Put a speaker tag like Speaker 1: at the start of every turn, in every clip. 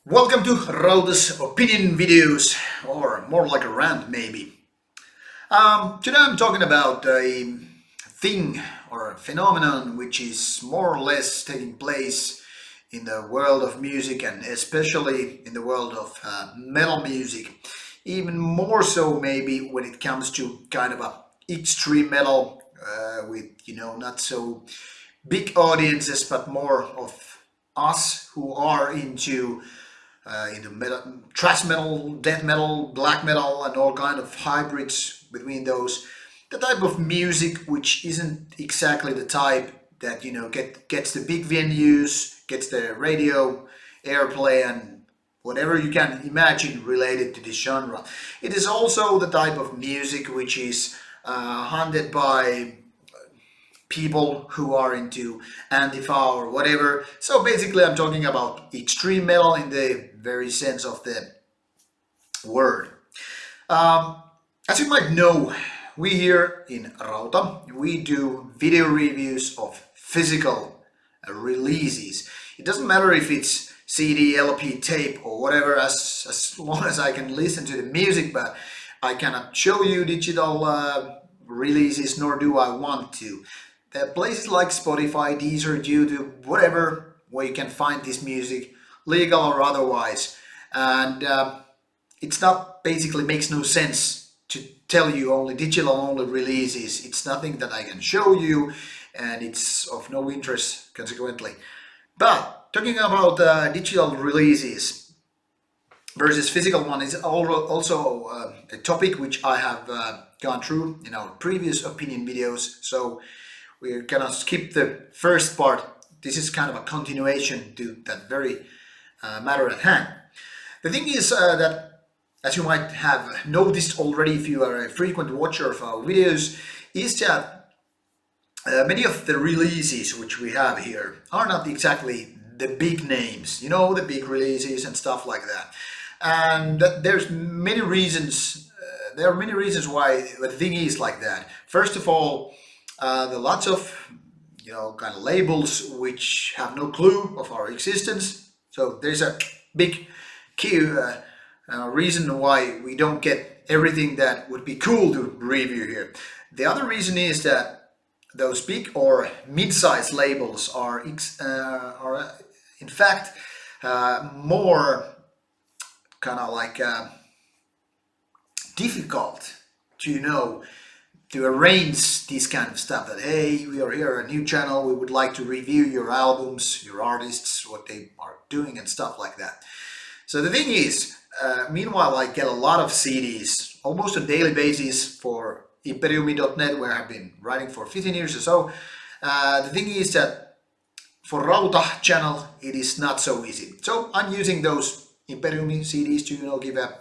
Speaker 1: Welcome to Rauta's opinion videos, or more like a rant maybe. Today I'm talking about a thing or a phenomenon which is more or less taking place in the world of music, and especially in the world of metal music. Even more so maybe when it comes to kind of a extreme metal with not so big audiences, but more of us who are into metal, thrash metal, death metal, black metal, and all kind of hybrids between those. The type of music which isn't exactly the type that gets the big venues, gets the radio airplay, and whatever you can imagine related to this genre. It is also the type of music which is hunted by people who are into Antifa or whatever. So basically I'm talking about extreme metal in the very sense of the word. Um, as you might know, we here in Rauta, we do video reviews of physical releases. It doesn't matter if it's CD, LP, tape or whatever, as long as I can listen to the music, but I cannot show you digital releases, nor do I want to. The places like Spotify, Deezer, YouTube, whatever, where you can find this music, legal or otherwise. And it's not, basically makes no sense to tell you only digital only releases. It's nothing that I can show you, and it's of no interest consequently. But talking about digital releases versus physical one is also a topic which I have gone through in our previous opinion videos. So we're gonna skip the first part. This is kind of a continuation to that very matter at hand. The thing is that, as you might have noticed already if you are a frequent watcher of our videos, is that many of the releases which we have here are not exactly the big names, the big releases and stuff like that. And there's many reasons, there are many reasons why the thing is like that. First of all, there are lots of kind of labels which have no clue of our existence. So there's a big key reason why we don't get everything that would be cool to review here. The other reason is that those big or mid-size labels are in fact more kind of like difficult to arrange this kind of stuff. That, hey, we are here, a new channel, we would like to review your albums, your artists, what they are doing and stuff like that. So the thing is, meanwhile I get a lot of CDs almost on a daily basis for imperiumi.net, where I've been writing for 15 years or so. The thing is that for Rauta channel it is not so easy. So I'm using those Imperiumi CDs to give a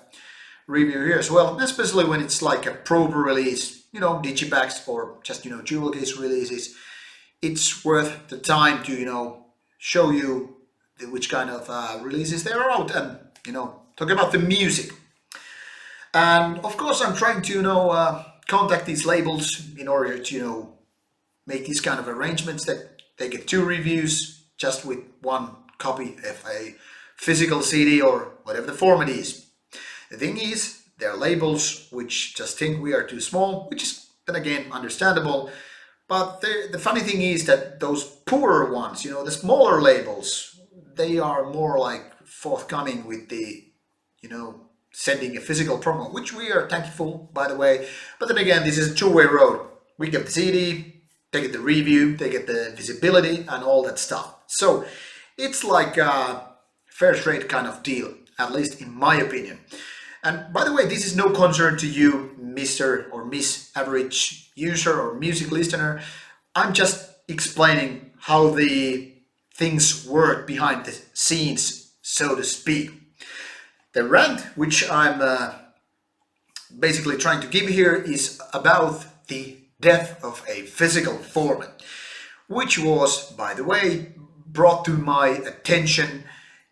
Speaker 1: review here as well, especially when it's like a probe release, digipacks or just jewel case releases. It's worth the time to show you which kind of releases they are out, and talk about the music. And of course I'm trying to contact these labels in order to make these kind of arrangements that they get 2 reviews just with 1 copy of a physical CD or whatever the format is. The thing is, there are labels which just think we are too small, which is then again understandable. But the funny thing is that those poorer ones, the smaller labels, they are more like forthcoming with the, sending a physical promo, which we are thankful, by the way. But then again, this is a two-way road. We get the CD, they get the review, they get the visibility and all that stuff. So it's like a fair trade kind of deal, at least in my opinion. And by the way, this is no concern to you, Mr. or Miss Average User or music listener. I'm just explaining how the things work behind the scenes, so to speak. The rant which I'm basically trying to give here is about the death of a physical format, which was, by the way, brought to my attention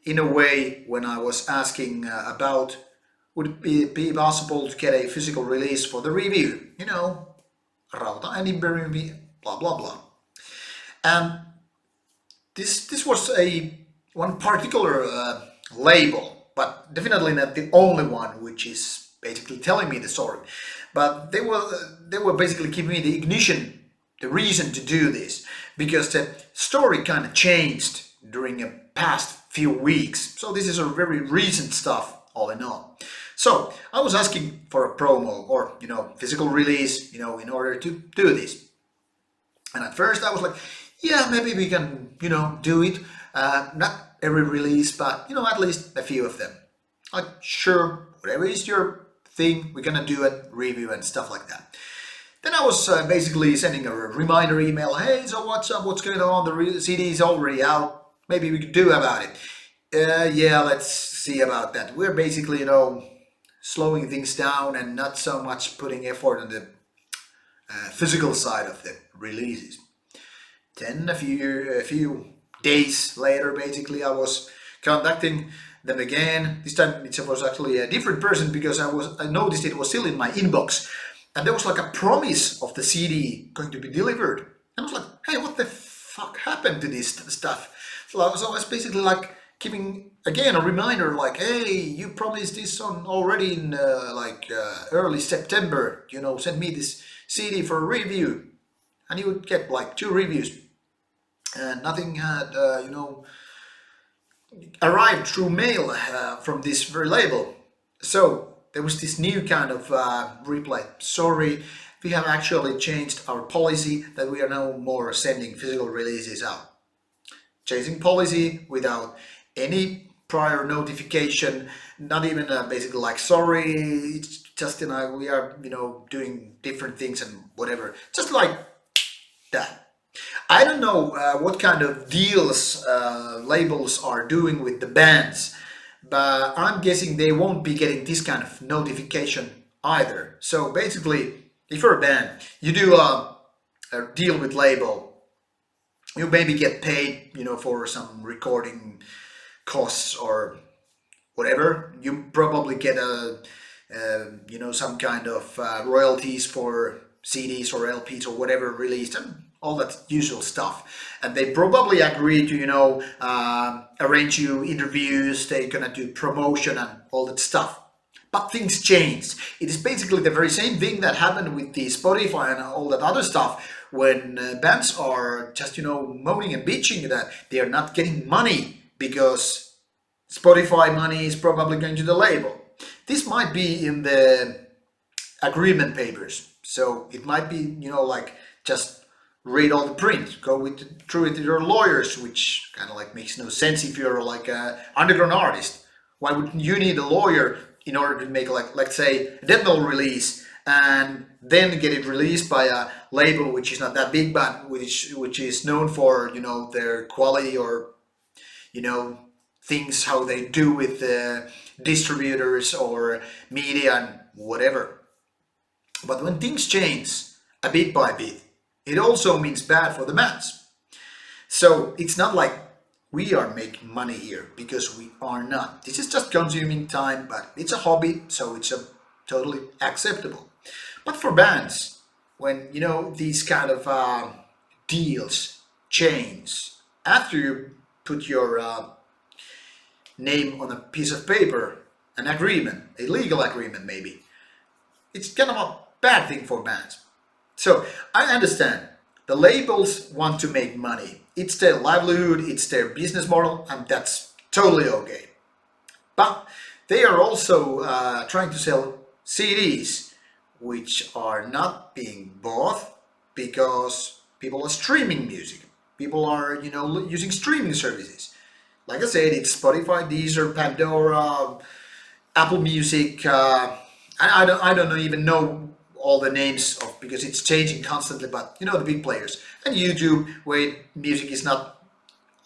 Speaker 1: in a way when I was asking about would it be possible to get a physical release for the review, Rauta and Imperiumi, blah blah blah. And this was one particular label, but definitely not the only one which is basically telling me the story. But they were basically giving me the ignition, the reason to do this, because the story kind of changed during the past few weeks. So this is a very recent stuff, all in all. So I was asking for a promo or physical release, in order to do this. And at first I was like, yeah, maybe we can, do it. Not every release, but, at least a few of them. Like, sure, whatever is your thing, we're gonna do it, review and stuff like that. Then I was basically sending a reminder email. Hey, so what's up? What's going on? The CD is already out. Maybe we could do about it. Yeah, let's see about that. We're basically, slowing things down and not so much putting effort on the physical side of the releases. Then a few days later, basically, I was contacting them again. This time it was actually a different person because I noticed it was still in my inbox, and there was like a promise of the CD going to be delivered. And I was like, hey, what the fuck happened to this stuff? So I was basically like giving again a reminder, like, hey, you promised this on already in early September. Send me this CD for a review, and you would get like 2 reviews, and nothing had arrived through mail from this very label. So there was this new kind of reply. Sorry, we have actually changed our policy that we are no more sending physical releases out. Changing policy without any prior notification, not even basically like, sorry, it's just we are doing different things and whatever, just like that. I don't know what kind of deals labels are doing with the bands, but I'm guessing they won't be getting this kind of notification either. So basically, if you're a band, you do a deal with label, you maybe get paid, for some recording costs or whatever. You probably get some kind of royalties for CDs or LPs or whatever released, and all that usual stuff. And they probably agree to arrange you interviews. They're gonna do promotion and all that stuff. But things change. It is basically the very same thing that happened with the Spotify and all that other stuff, when bands are just moaning and bitching that they are not getting money because Spotify money is probably going to the label. This might be in the agreement papers, so it might be just read all the print, go through it with your lawyers, which kind of makes no sense if you're like a underground artist. Why would you need a lawyer in order to make let's say a death metal release and then get it released by a label which is not that big, but which is known for their quality or things how they do with the distributors or media and whatever. But when things change a bit by bit, it also means bad for the bands. So it's not like we are making money here, because we are not. This is just consuming time, but it's a hobby, so it's totally acceptable. But for bands, when these kind of deals change, after you put your name on a piece of paper, an agreement, a legal agreement maybe, it's kind of a bad thing for bands. So I understand the labels want to make money. It's their livelihood, it's their business model, and that's totally okay. But they are also trying to sell CDs, which are not being bought because people are streaming music. People are, using streaming services. Like I said, it's Spotify, Deezer, Pandora, Apple Music. I don't even know all the names of, because it's changing constantly. But the big players, and YouTube, where music is not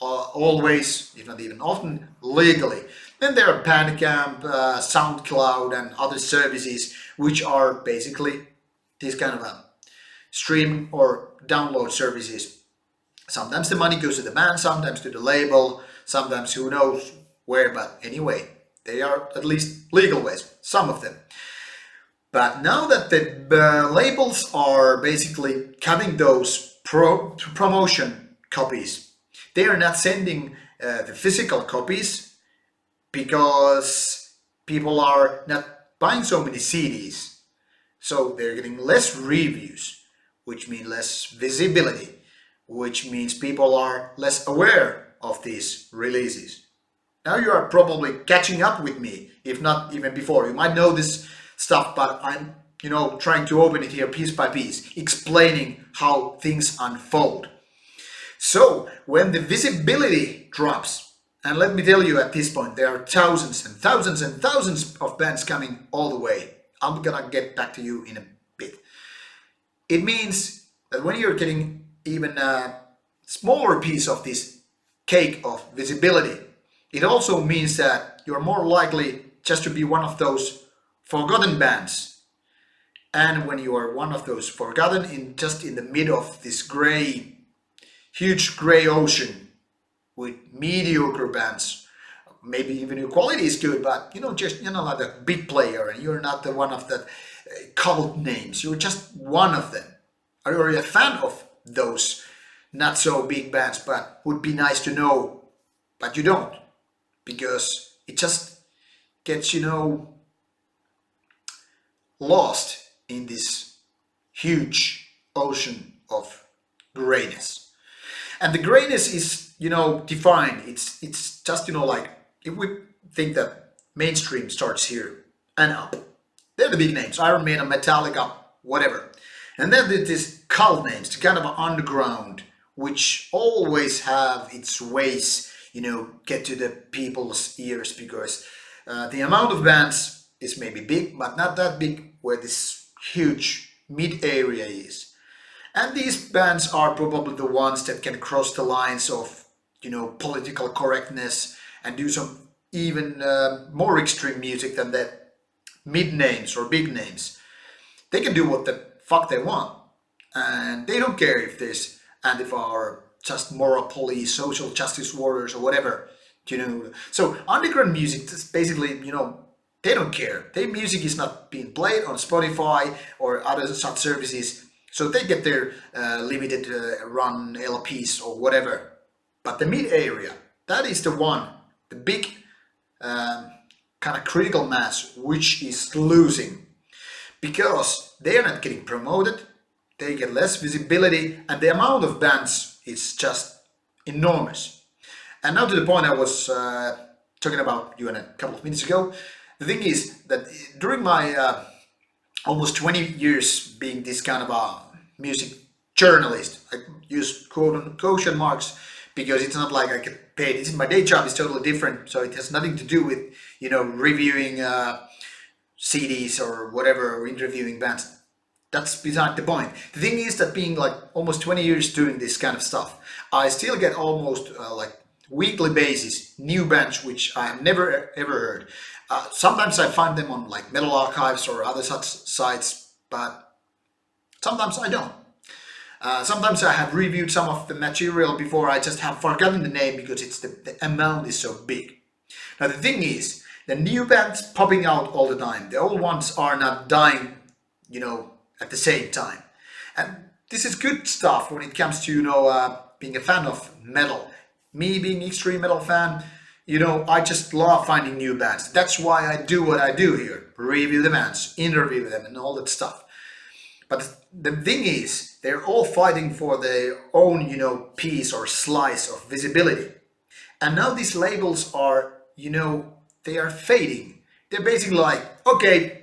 Speaker 1: always, if not even often, legally. Then there are Bandcamp, SoundCloud, and other services which are basically these kind of stream or download services. Sometimes the money goes to the band, sometimes to the label, sometimes who knows where, but anyway, they are at least legal ways, some of them. But now that the labels are basically cutting those promotion copies, they are not sending the physical copies. because people are not buying so many CDs, so they're getting less reviews, which means less visibility, which means people are less aware of these releases. Now you are probably catching up with me, if not even before. You might know this stuff, but I'm, trying to open it here piece by piece, explaining how things unfold. So when the visibility drops, and let me tell you at this point, there are thousands and thousands and thousands of bands coming all the way. I'm gonna get back to you in a bit. It means that when you're getting even a smaller piece of this cake of visibility, it also means that you're more likely just to be one of those forgotten bands. And when you are one of those forgotten just in the middle of this huge gray ocean with mediocre bands, maybe even your quality is good, but you're not like a big player and you're not the one of the cult names. You're just one of them. Are you a fan of those not so big bands, but would be nice to know, but you don't, because it just gets lost in this huge ocean of grayness. And the grayness is defined. It's just like, if we think that mainstream starts here and up, they're the big names: Iron Maiden, Metallica, whatever. And then there's this cult names, the kind of underground, which always have its ways get to the people's ears, because the amount of bands is maybe big, but not that big where this huge mid area is. And these bands are probably the ones that can cross the lines of political correctness and do some even more extreme music than the mid names or big names. They can do what the fuck they want, and they don't care if there's Antifa or just moral police, social justice warriors, or whatever. So underground music is basically they don't care. Their music is not being played on Spotify or other such services, so they get their limited run LPs or whatever. But the mid area, that is the big kind of critical mass, which is losing, because they are not getting promoted, they get less visibility, and the amount of bands is just enormous. And now to the point I was talking about you a couple of minutes ago. The thing is that during my almost 20 years being this kind of a music journalist, I use quotation marks because it's not like I get paid. My day job is totally different, so it has nothing to do with reviewing CDs or whatever, or interviewing bands. That's beside the point. The thing is that being like almost 20 years doing this kind of stuff, I still get almost like weekly basis new bands which I have never ever heard. Sometimes I find them on like Metal Archives or other such sites, but sometimes I don't. Sometimes I have reviewed some of the material before, I just have forgotten the name because the amount is so big. Now the thing is, the new bands popping out all the time, the old ones are not dying, at the same time. And this is good stuff when it comes to, being a fan of metal. Me being extreme metal fan, I just love finding new bands. That's why I do what I do here. Review the bands, interview them, and all that stuff. But the thing is, they're all fighting for their own, piece or slice of visibility. And now these labels are, they are fading. They're basically like, okay,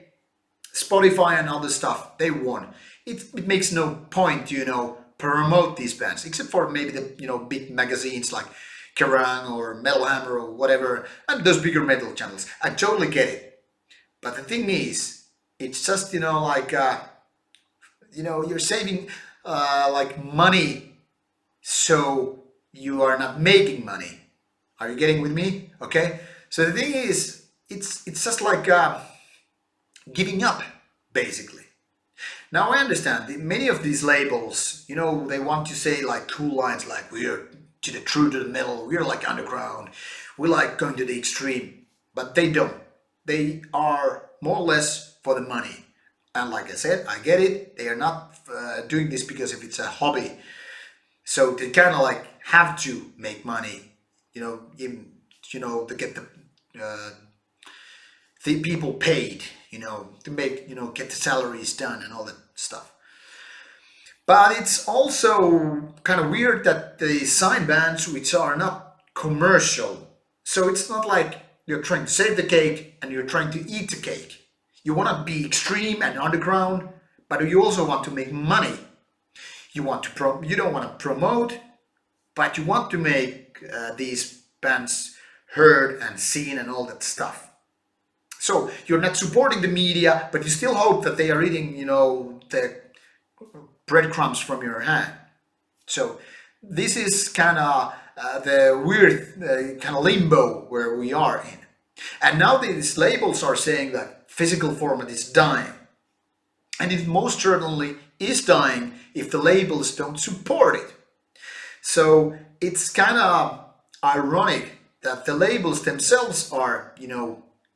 Speaker 1: Spotify and other stuff, they won. It makes no point to, promote these bands, except for maybe the, big magazines like Kerrang or Metal Hammer or whatever, and those bigger metal channels. I totally get it. But the thing is, it's just, like, you're saving like money, so you are not making money. Are you getting with me? Okay. So the thing is, it's just like giving up, basically. Now I understand many of these labels, they want to say like cool lines like we're true to the metal, we're like underground, we like going to the extreme, but they don't. They are more or less for the money. And like I said, I get it. They are not doing this because if it's a hobby. So they kind of like have to make money, to get the the people paid, to make, get the salaries done and all that stuff. But it's also kind of weird that they sign bands which are not commercial. So it's not like you're trying to save the cake and you're trying to eat the cake. You want to be extreme and underground, but you also want to make money. You don't want to promote, but you want to make these bands heard and seen and all that stuff. So you're not supporting the media, but you still hope that they are eating, the breadcrumbs from your hand. So this is kind of the weird kind of limbo where we are in. And now these labels are saying that physical format is dying. And it most certainly is dying if the labels don't support it. So it's kind of ironic that the labels themselves are,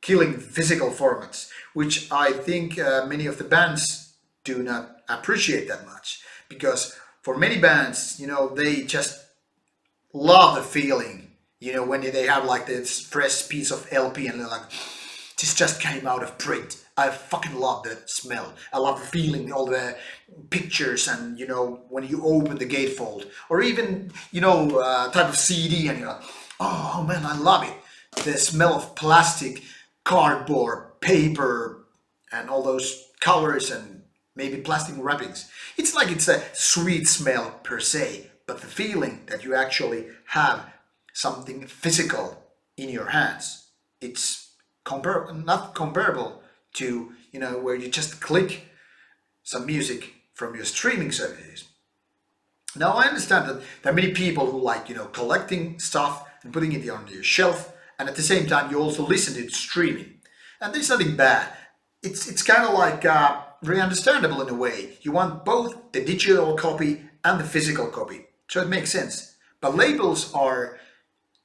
Speaker 1: killing physical formats, which I think many of the bands do not appreciate that much. Because for many bands, they just love the feeling, when they have like this fresh piece of LP and they're like, this just came out of print. I fucking love the smell. I love the feeling, all the pictures, and when you open the gatefold, or even type of CD, and you're like, oh man, I love it. The smell of plastic, cardboard, paper, and all those colors, and maybe plastic wrappings. It's like it's a sweet smell per se, but the feeling that you actually have something physical in your hands, it's not comparable to where you just click some music from your streaming services. Now I understand that there are many people who like collecting stuff and putting it on your shelf, and at the same time you also listen to it streaming, and there's nothing bad. It's kind of like very understandable in a way. You want both the digital copy and the physical copy, so it makes sense. But labels are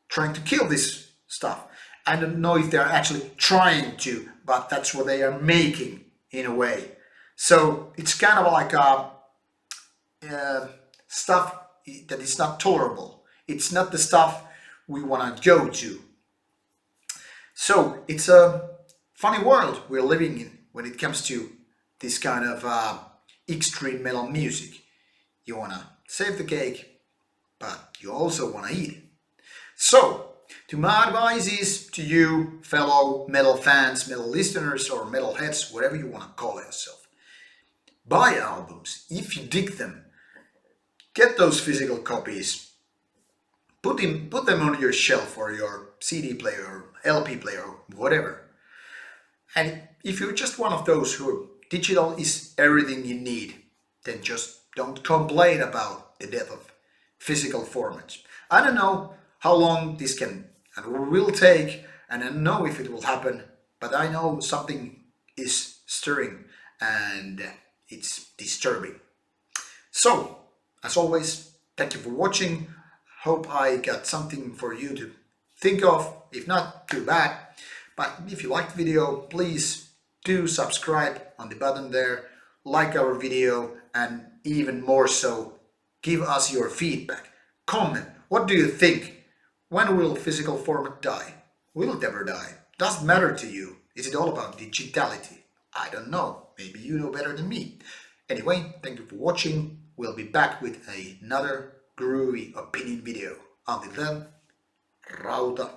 Speaker 1: trying to kill this stuff. I don't know if they're actually trying to, but that's what they are making in a way. So it's kind of like stuff that is not tolerable. It's not the stuff we want to go to. So it's a funny world we're living in when it comes to this kind of extreme metal music. You want to save the cake, but you also want to eat it. So, to my advice is to you, fellow metal fans, metal listeners, or metal heads, whatever you want to call yourself. Buy albums if you dig them. Get those physical copies. Put them on your shelf or your CD player or LP player or whatever. And if you're just one of those who digital is everything you need, then just don't complain about the death of physical formats. I don't know how long this can and will take, and I don't know if it will happen, but I know something is stirring and it's disturbing. So, as always, thank you for watching. Hope I got something for you to think of. If not, too bad. But if you liked the video, please do subscribe on the button there, like our video, and even more so, give us your feedback. Comment, what do you think? When will physical format die? Will it ever die? Doesn't matter to you. Is it all about digitality? I don't know. Maybe you know better than me. Anyway, thank you for watching. We'll be back with another groovy opinion video. Until then, Rauta.